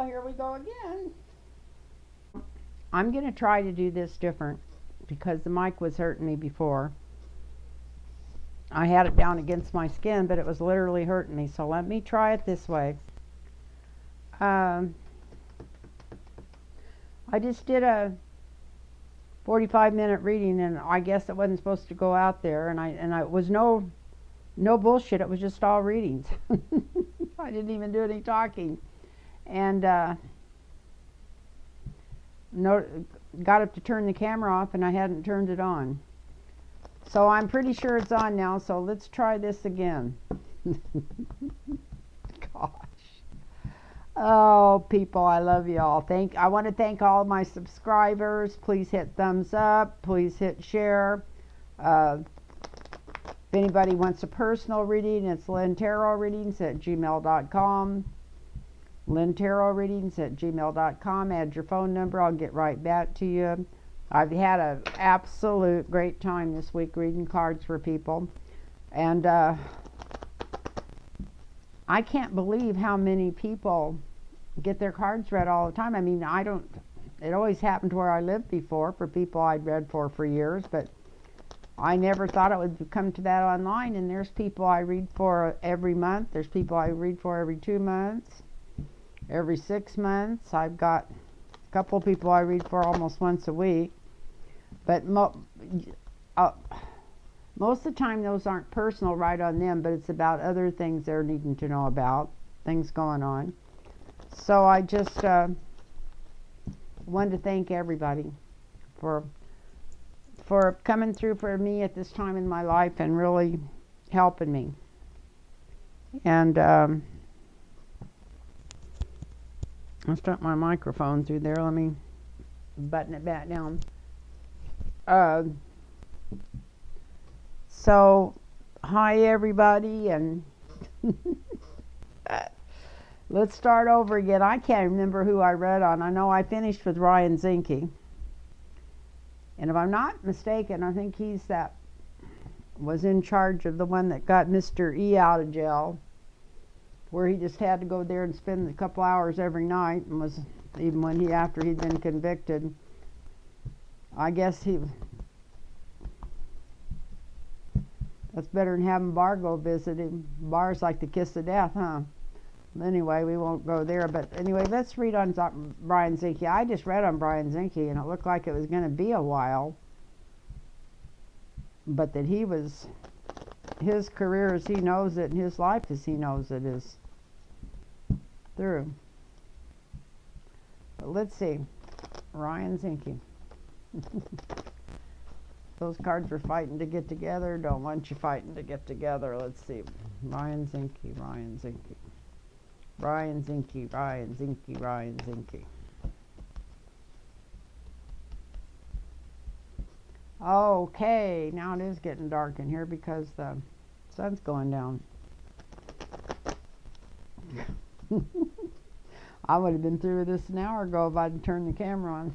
here we go again. I'm going to try to do this different because the mic was hurting me before. I had it down against my skin, but it was literally hurting me. So let me try it this way. I just did a 45-minute reading, and I guess it wasn't supposed to go out there, and I was no bullshit. It was just all readings. I didn't even do any talking, and got up to turn the camera off, and I hadn't turned it on. So I'm pretty sure it's on now. So let's try this again. Gosh. Oh, people, I love you all. I want to thank all of my subscribers. Please hit thumbs up. Please hit share. If anybody wants a personal reading, it's lintarotreadings@gmail.com. lintarotreadings@gmail.com. Add your phone number. I'll get right back to you. I've had an absolute great time this week reading cards for people. And I can't believe how many people get their cards read all the time. I mean, it always happened where I lived before for people I'd read for years, but I never thought it would come to that online. And there's people I read for every month. There's people I read for every 2 months, every 6 months. I've got a couple of people I read for almost once a week. But most of the time those aren't personal right on them, but it's about other things they're needing to know about, things going on. So I just wanted to thank everybody for coming through for me at this time in my life and really helping me. And I'll start my microphone through there. Let me button it back down. So, hi everybody, and let's start over again. I can't remember who I read on. I know I finished with Ryan Zinke. And if I'm not mistaken, I think was in charge of the one that got Mr. E out of jail, where he just had to go there and spend a couple hours every night, and was, even after he'd been convicted. I guess that's better than having Bar go visit him. Bar's like the kiss of death, huh? Anyway, we won't go there. But anyway, let's read on Brian Zinke. I just read on Brian Zinke, and it looked like it was going to be a while. But that his career as he knows it, and his life as he knows it is through. But let's see. Ryan Zinke. Those cards were fighting to get together. Don't want you fighting to get together. Let's see. Ryan Zinke, Ryan Zinke. Ryan Zinke, Ryan Zinke, Ryan Zinke. Okay, now it is getting dark in here because the sun's going down. I would have been through with this an hour ago if I'd turned the camera on.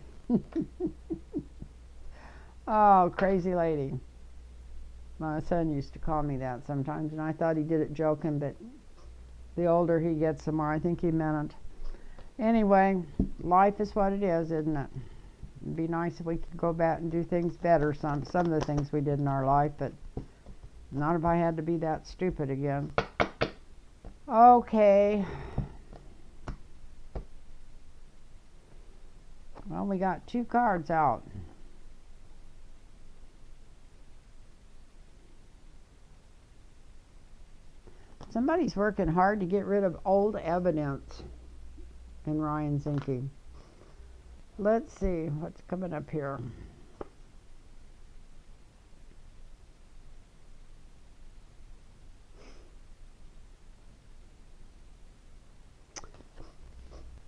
Oh, crazy lady. My son used to call me that sometimes, and I thought he did it joking, but the older he gets, the more I think he meant it. Anyway, life is what it is, isn't it? It'd be nice if we could go back and do things better, some of the things we did in our life, but not if I had to be that stupid again. Okay. Well, we got 2 cards out. Somebody's working hard to get rid of old evidence in Ryan Zinke. Let's see what's coming up here.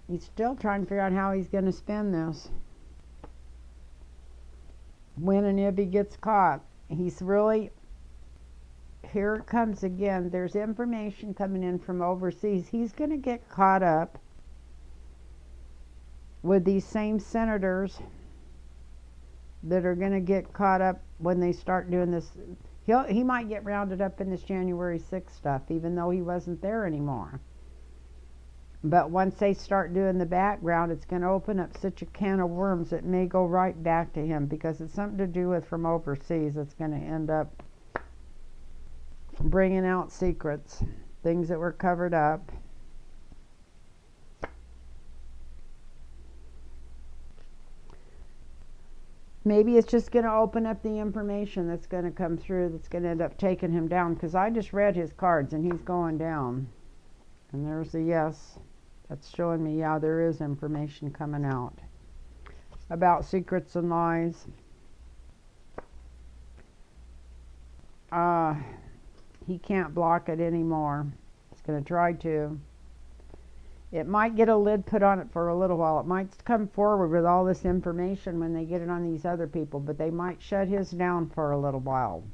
He's still trying to figure out how he's going to spend this. When and if he gets caught. He's really... Here it comes again. There's information coming in from overseas. He's going to get caught up with these same senators that are going to get caught up when they start doing this. He might get rounded up in this January 6th stuff, even though he wasn't there anymore. But once they start doing the background, it's going to open up such a can of worms that may go right back to him, because it's something to do with from overseas. It's going to end up bringing out secrets, things that were covered up. Maybe it's just going to open up the information that's going to come through that's going to end up taking him down, because I just read his cards and he's going down. And there's a yes. That's showing me, yeah, there is information coming out about secrets and lies. He can't block it anymore. He's going to try to. It might get a lid put on it for a little while. It might come forward with all this information when they get it on these other people, but they might shut his down for a little while.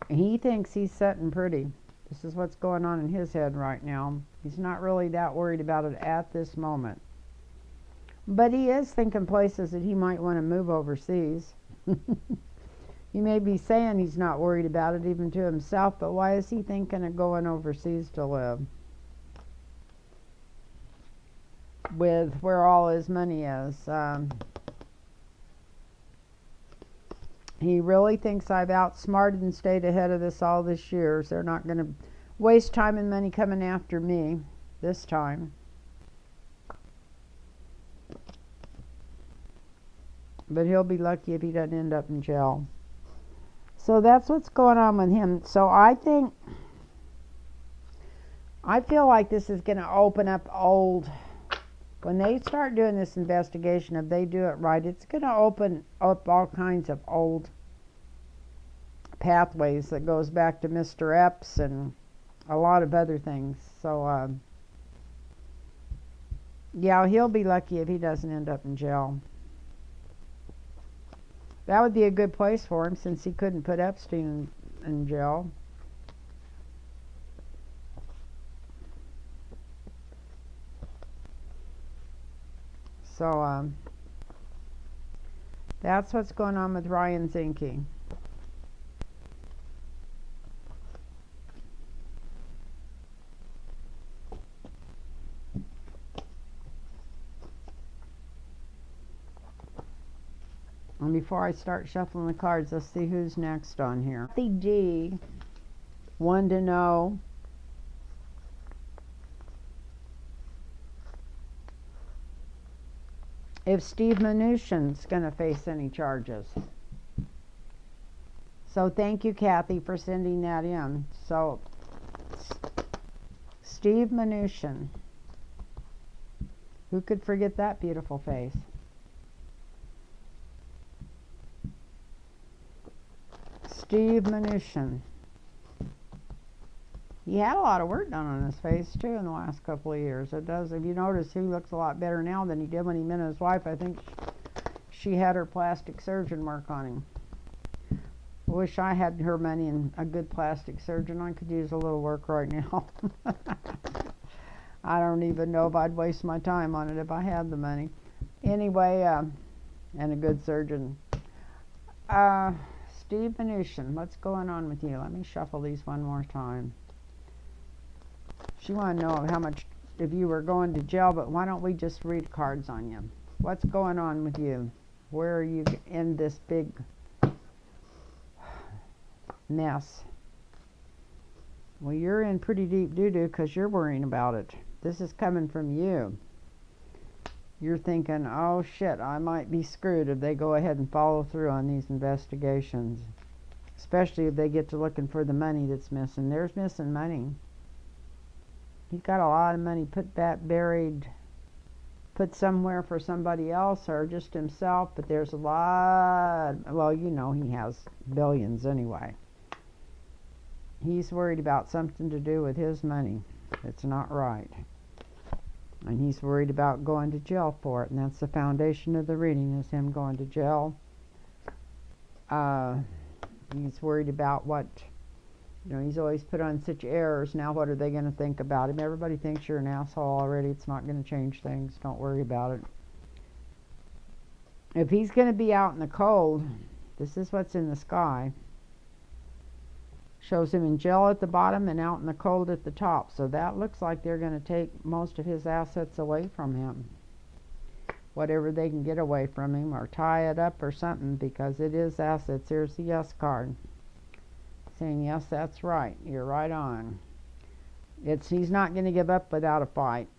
He thinks he's sitting pretty. This is what's going on in his head right now. He's not really that worried about it at this moment. But he is thinking places that he might want to move overseas. He may be saying he's not worried about it even to himself, but why is he thinking of going overseas to live? With where all his money is. He really thinks I've outsmarted and stayed ahead of this all this years. They're not going to waste time and money coming after me this time. But he'll be lucky if he doesn't end up in jail. So that's what's going on with him. So I feel like this is going to open up old, when they start doing this investigation, if they do it right, it's going to open up all kinds of old pathways that goes back to Mr. Epps and a lot of other things. So, yeah, he'll be lucky if he doesn't end up in jail. That would be a good place for him, since he couldn't put Epstein in jail. So, that's what's going on with Ryan Zinke. And before I start shuffling the cards, let's see who's next on here. Kathy D wanted to know if Steve Mnuchin's going to face any charges. So thank you, Kathy, for sending that in. So, Steve Mnuchin. Who could forget that beautiful face? Steve Mnuchin. He had a lot of work done on his face too in the last couple of years. It does. If you notice, he looks a lot better now than he did when he met his wife. I think she had her plastic surgeon work on him. I wish I had her money and a good plastic surgeon. I could use a little work right now. I don't even know if I'd waste my time on it if I had the money. Anyway, and a good surgeon. Steve Mnuchin, what's going on with you? Let me shuffle these one more time. She wanted to know how much, if you were going to jail, but why don't we just read cards on you? What's going on with you? Where are you in this big mess? Well, you're in pretty deep doo-doo because you're worrying about it. This is coming from you. You're thinking, oh shit, I might be screwed if they go ahead and follow through on these investigations. Especially if they get to looking for the money that's missing. There's missing money. He's got a lot of money put somewhere for somebody else or just himself, but there's a lot, well, you know he has billions anyway. He's worried about something to do with his money. It's not right. And he's worried about going to jail for it, and that's the foundation of the reading, is him going to jail. He's worried about what, you know, he's always put on such errors. Now what are they going to think about him? Everybody thinks you're an asshole already. It's not going to change things. Don't worry about it. If he's going to be out in the cold, this is what's in the sky. Shows him in jail at the bottom and out in the cold at the top. So that looks like they're going to take most of his assets away from him. Whatever they can get away from him, or tie it up or something, because it is assets. Here's the yes card. Saying, yes, that's right. You're right on. He's not going to give up without a fight.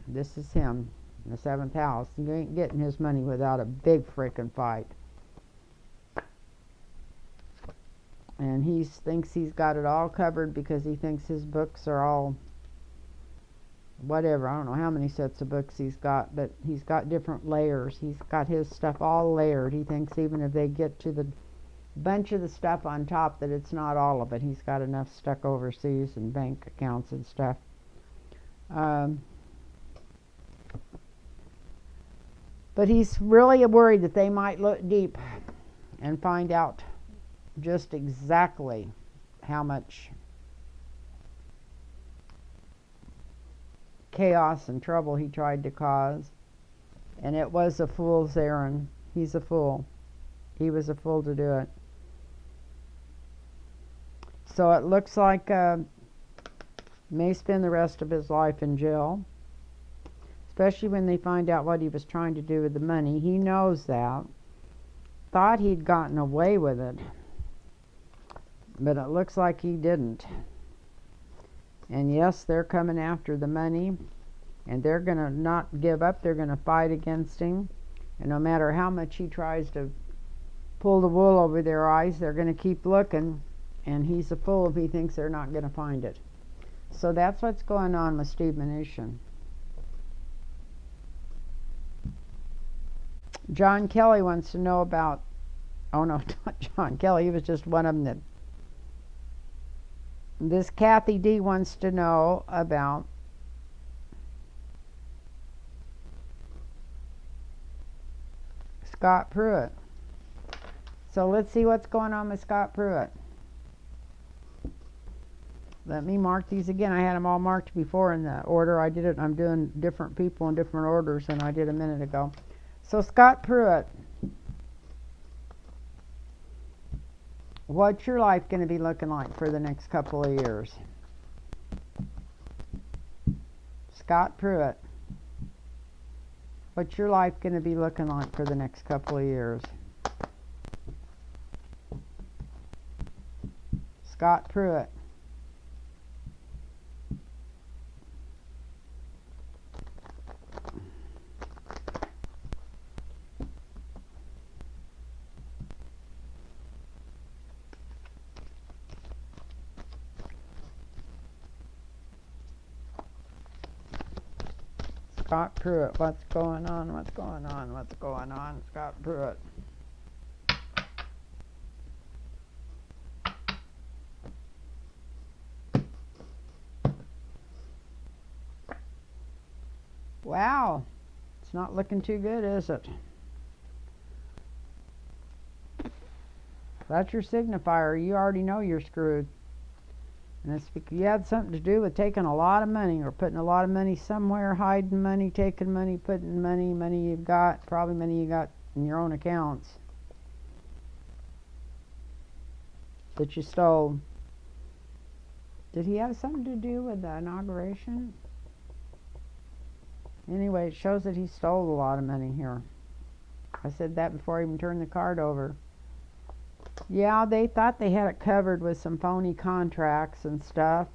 This is him, in the 7th house. You ain't getting his money without a big freaking fight. And he thinks he's got it all covered because he thinks his books are all whatever. I don't know how many sets of books he's got, but he's got different layers. He's got his stuff all layered. He thinks even if they get to the bunch of the stuff on top, that it's not all of it. He's got enough stuck overseas and bank accounts and stuff. But he's really worried that they might look deep and find out just exactly how much chaos and trouble he tried to cause. And it was a fool's errand. He's a fool. He was a fool to do it. So it looks like may spend the rest of his life in jail. Especially when they find out what he was trying to do with the money. He knows that. Thought he'd gotten away with it. But it looks like he didn't. And yes, they're coming after the money. And they're going to not give up. They're going to fight against him. And no matter how much he tries to pull the wool over their eyes, they're going to keep looking. And he's a fool if he thinks they're not going to find it. So that's what's going on with Steve Mnuchin. John Kelly wants to know about... Oh no, not John Kelly. He was just one of them that... This Kathy D wants to know about Scott Pruitt. So let's see what's going on with Scott Pruitt. Let me mark these again. I had them all marked before in the order I did it. I'm doing different people in different orders than I did a minute ago. So Scott Pruitt, what's your life going to be looking like for the next couple of years? Scott Pruitt, what's your life going to be looking like for the next couple of years? Scott Pruitt. Scott Pruitt, what's going on? What's going on? What's going on? Scott Pruitt. Wow, it's not looking too good, is it? That's your signifier. You already know you're screwed. And it's because you had something to do with taking a lot of money, or putting a lot of money somewhere, hiding money, taking money, putting money you got, probably money you got in your own accounts that you stole. Did he have something to do with the inauguration? Anyway, it shows that he stole a lot of money here. I said that before I even turned the card over. Yeah, they thought they had it covered with some phony contracts and stuff.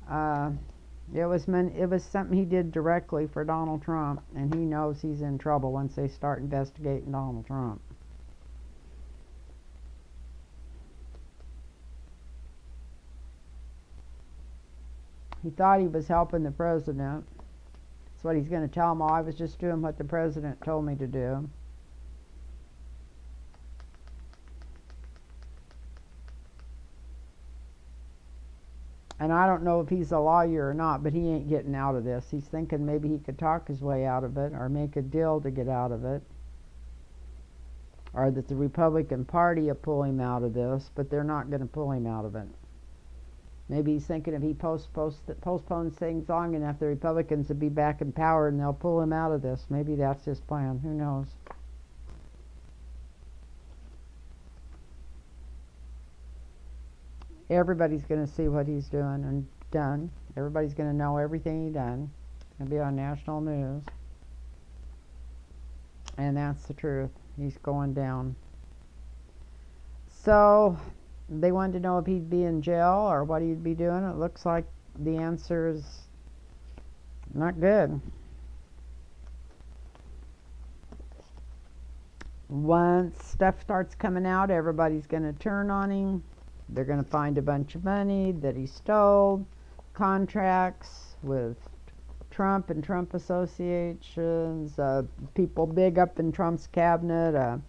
It was something he did directly for Donald Trump, and he knows he's in trouble once they start investigating Donald Trump. He thought he was helping the president. That's what he's going to tell them. Oh, I was just doing what the president told me to do. And I don't know if he's a lawyer or not, but he ain't getting out of this. He's thinking maybe he could talk his way out of it, or make a deal to get out of it. Or that the Republican Party will pull him out of this, but they're not going to pull him out of it. Maybe he's thinking if he postpones things long enough, the Republicans will be back in power and they'll pull him out of this. Maybe that's his plan. Who knows? Everybody's going to see what he's doing and done. Everybody's going to know everything he done. It's going to be on national news. And that's the truth. He's going down. So they wanted to know if he'd be in jail or what he'd be doing. It looks like the answer is not good. Once stuff starts coming out, everybody's going to turn on him. They're going to find a bunch of money that he stole, contracts with Trump and Trump associations, people big up in Trump's cabinet.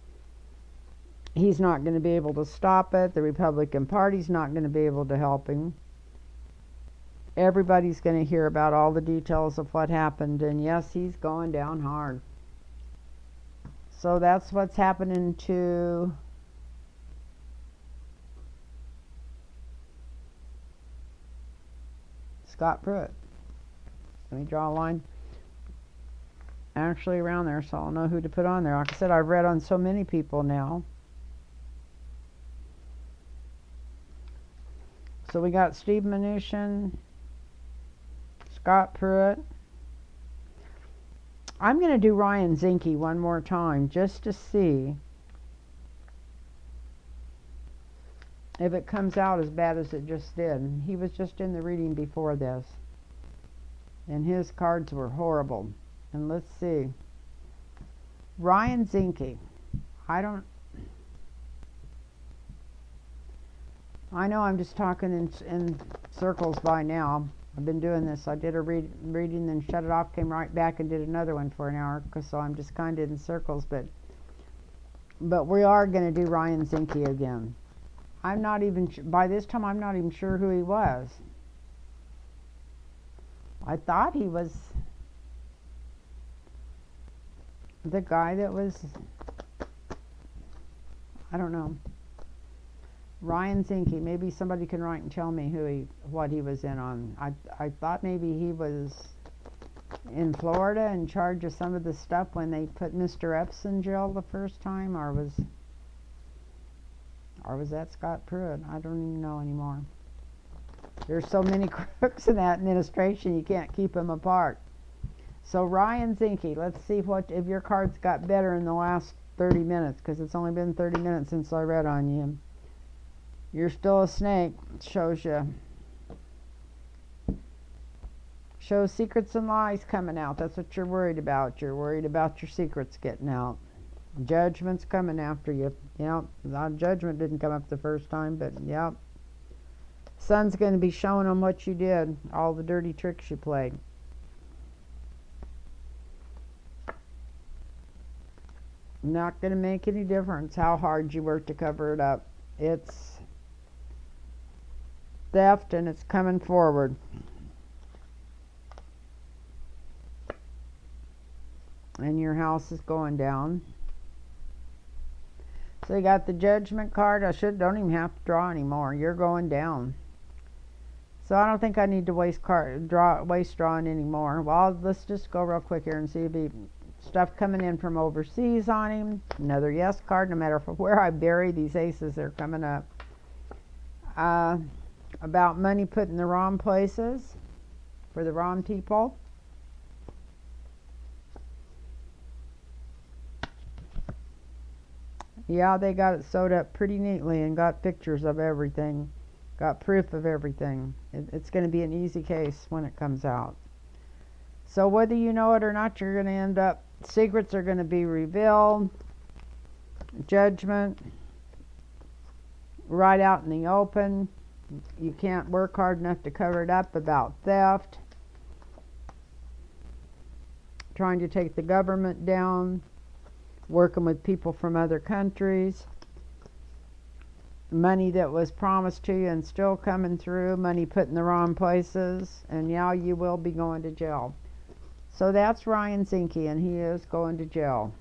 He's not going to be able to stop it. The Republican Party's not going to be able to help him. Everybody's going to hear about all the details of what happened, and yes, he's going down hard. So that's what's happening to Scott Pruitt. Let me draw a line actually around there so I'll know who to put on there. Like I said, I've read on so many people now. So we got Steve Mnuchin, Scott Pruitt. I'm going to do Ryan Zinke one more time just to see if it comes out as bad as it just did. He was just in the reading before this, and his cards were horrible. And let's see. Ryan Zinke. I know I'm just talking in circles by now. I've been doing this. I did a reading, then shut it off, came right back and did another one for an hour, so I'm just kind of in circles. But we are going to do Ryan Zinke again. I'm not even, by this time, I'm not even sure who he was. I thought he was the guy that was, I don't know. Ryan Zinke. Maybe somebody can write and tell me what he was in on. I thought maybe he was in Florida in charge of some of the stuff when they put Mr. Epps in jail the first time, or was that Scott Pruitt? I don't even know anymore. There's so many crooks in that administration, you can't keep them apart. So Ryan Zinke, let's see if your cards got better in the last 30 minutes, because it's only been 30 minutes since I read on you. You're still a snake. Shows secrets and lies coming out. That's what you're worried about. You're worried about your secrets getting out. Judgment's coming after you. Yep. Judgment didn't come up the first time, but yep. Sun's going to be showing them what you did, all the dirty tricks you played. Not going to make any difference how hard you work to cover it up. It's theft, and it's coming forward. And your house is going down. So you got the Judgment card. Don't even have to draw anymore. You're going down. So I don't think I need to waste drawing anymore. Well, let's just go real quick here and see if stuff coming in from overseas on him. Another yes card. No matter where I bury these aces, they're coming up. About money put in the wrong places for the wrong people. Yeah, they got it sewed up pretty neatly and got pictures of everything. Got proof of everything. It's going to be an easy case when it comes out. So whether you know it or not, you're going to end up, secrets are going to be revealed. Judgment. Right out in the open. You can't work hard enough to cover it up. About theft. Trying to take the government down. Working with people from other countries. Money that was promised to you and still coming through. Money put in the wrong places. And now you will be going to jail. So that's Ryan Zinke, and he is going to jail.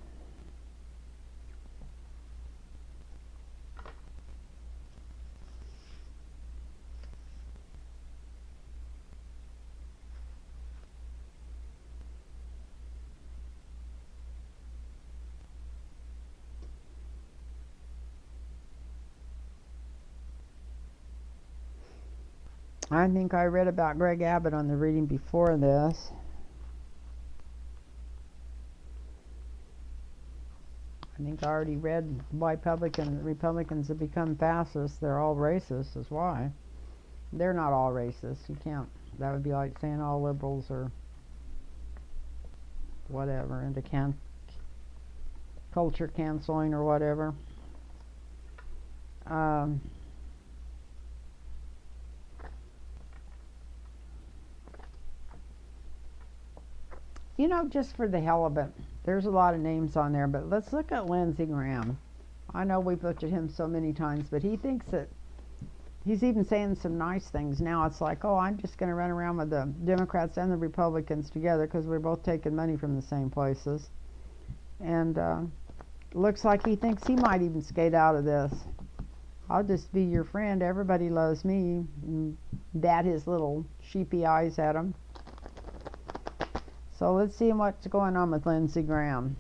I think I read about Greg Abbott on the reading before this. I think I already read why Republicans have become fascists. They're all racist, is why. They're not all racist. You can't. That would be like saying all liberals are whatever, into culture canceling or whatever. You know, just for the hell of it, there's a lot of names on there, but let's look at Lindsey Graham. I know we've looked at him so many times, but he thinks that he's even saying some nice things now. It's like, oh, I'm just going to run around with the Democrats and the Republicans together because we're both taking money from the same places. And looks like he thinks he might even skate out of this. I'll just be your friend. Everybody loves me. Bat his little sheepy eyes at him. So let's see what's going on with Lindsey Graham.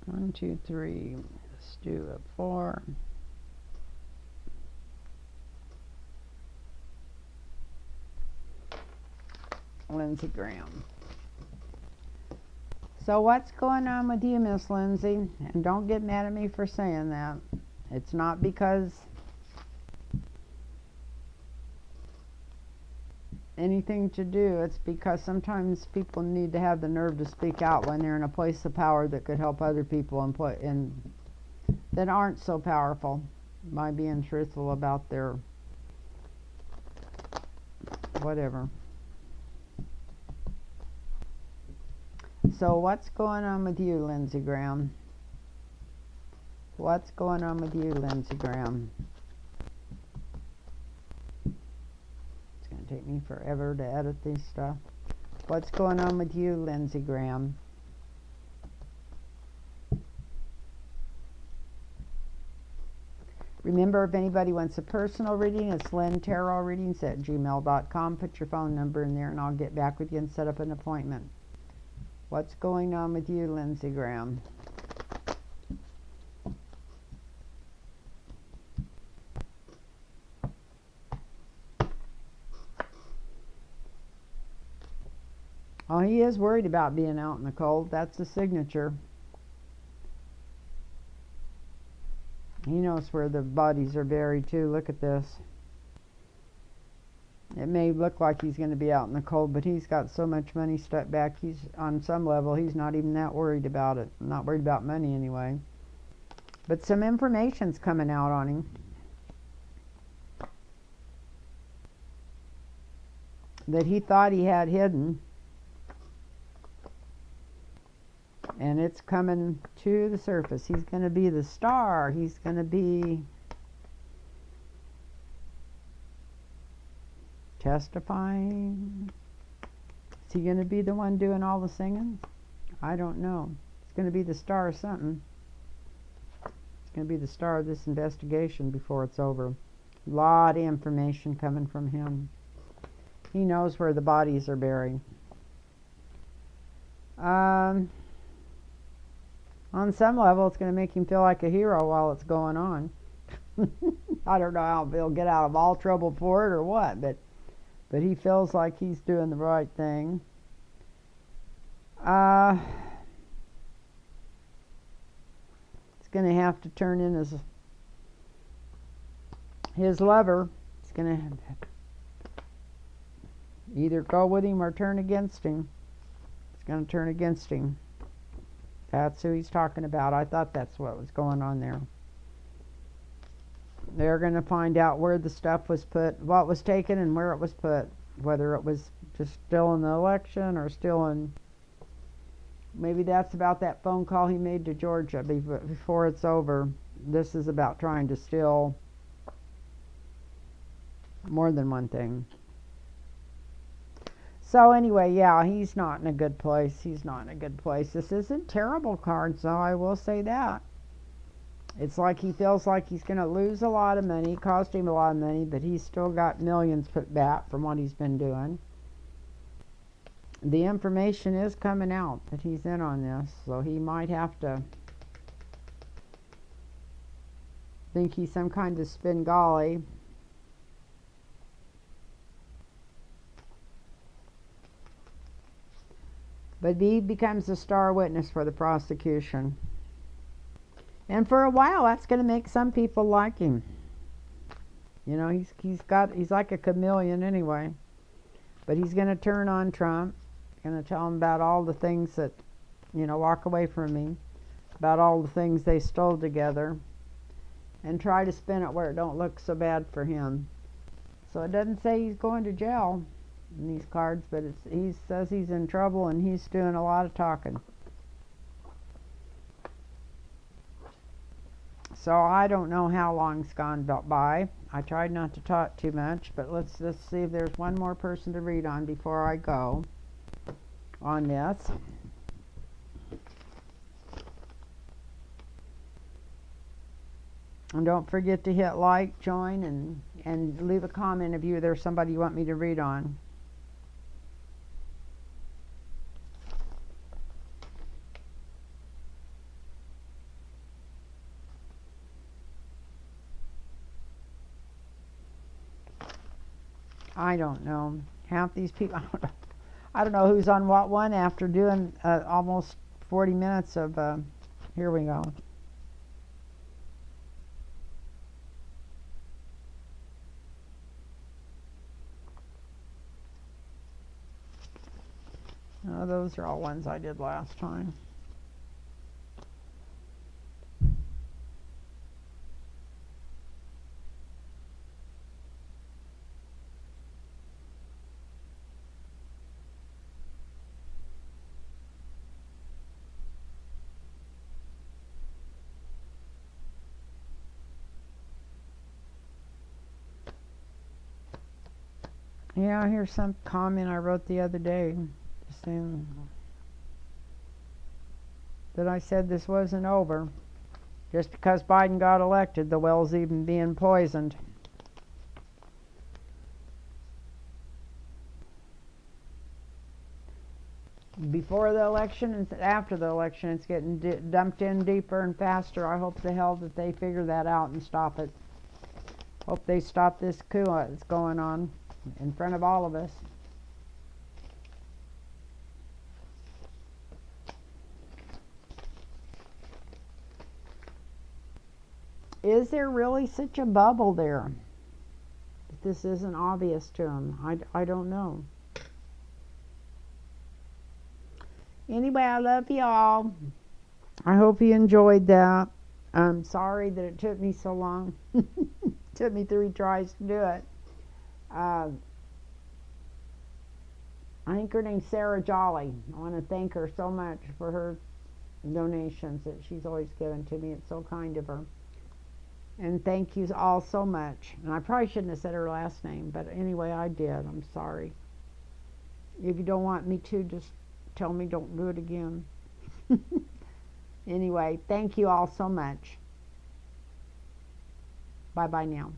One, two, three. Let's do a 4. Lindsey Graham. So what's going on with you, Miss Lindsey? And don't get mad at me for saying that. It's not because anything to do. It's because sometimes people need to have the nerve to speak out when they're in a place of power that could help other people and that aren't so powerful by being truthful about their whatever. So what's going on with you, Lindsey Graham? What's going on with you, Lindsey Graham? It's going to take me forever to edit this stuff. What's going on with you, Lindsey Graham? Remember, if anybody wants a personal reading, it's lynntarotreadings@gmail.com. Put your phone number in there and I'll get back with you and set up an appointment. What's going on with you, Lindsey Graham? Oh, he is worried about being out in the cold. That's the signature. He knows where the bodies are buried too. Look at this. It may look like he's going to be out in the cold, but he's got so much money stuck back. He's on some level, he's not even that worried about it. Not worried about money anyway. But some information's coming out on him that he thought he had hidden. And it's coming to the surface. He's going to be the star. He's going to be testifying. Is he going to be the one doing all the singing? I don't know. He's going to be the star of something. He's going to be the star of this investigation before it's over. A lot of information coming from him. He knows where the bodies are buried. On some level, it's going to make him feel like a hero while it's going on. I don't know how he'll get out of all trouble for it or what, but he feels like he's doing the right thing. He's going to have to turn in his lover. He's going to either go with him or turn against him. He's going to turn against him. That's who he's talking about. I thought that's what was going on there. They're going to find out where the stuff was put, what was taken and where it was put. Whether it was just still in the election or still in... Maybe that's about that phone call he made to Georgia before it's over. This is about trying to steal more than one thing. So anyway, yeah, he's not in a good place. He's not in a good place. This isn't terrible cards, though, I will say that. It's like he feels like he's going to lose a lot of money. It cost him a lot of money, but he's still got millions put back from what he's been doing. The information is coming out that he's in on this, so he might have to think he's some kind of Svengali. But he becomes a star witness for the prosecution. And for a while, that's going to make some people like him. You know, he's like a chameleon anyway. But he's going to turn on Trump. Going to tell him about all the things that, you know, walk away from me. About all the things they stole together. And try to spin it where it don't look so bad for him. So it doesn't say he's going to jail in these cards, but he says he's in trouble and he's doing a lot of talking. So I don't know how long's gone by. I tried not to talk too much, but let's just see if there's one more person to read on before I go on this. And don't forget to hit like, join, and leave a comment if there's somebody you want me to read on. I don't know. Half these people, I don't know who's on what one after doing almost 40 minutes of, here we go. Oh, those are all ones I did last time. Yeah, here's some comment I wrote the other day, just saying that I said this wasn't over. Just because Biden got elected, the well's even being poisoned. Before the election and after the election, it's getting dumped in deeper and faster. I hope to hell that they figure that out and stop it. Hope they stop this coup that's going on in front of all of us. Is there really such a bubble there? If this isn't obvious to them, I don't know. Anyway, I love y'all. I hope you enjoyed that. I'm sorry that it took me so long. It took me 3 tries to do it. I think her name's Sarah Jolly. I want to thank her so much for her donations that she's always given to me. It's so kind of her. And thank you all so much. And I probably shouldn't have said her last name, but anyway, I did. I'm sorry. If you don't want me to, just tell me don't do it again. Anyway, thank you all so much. Bye-bye now.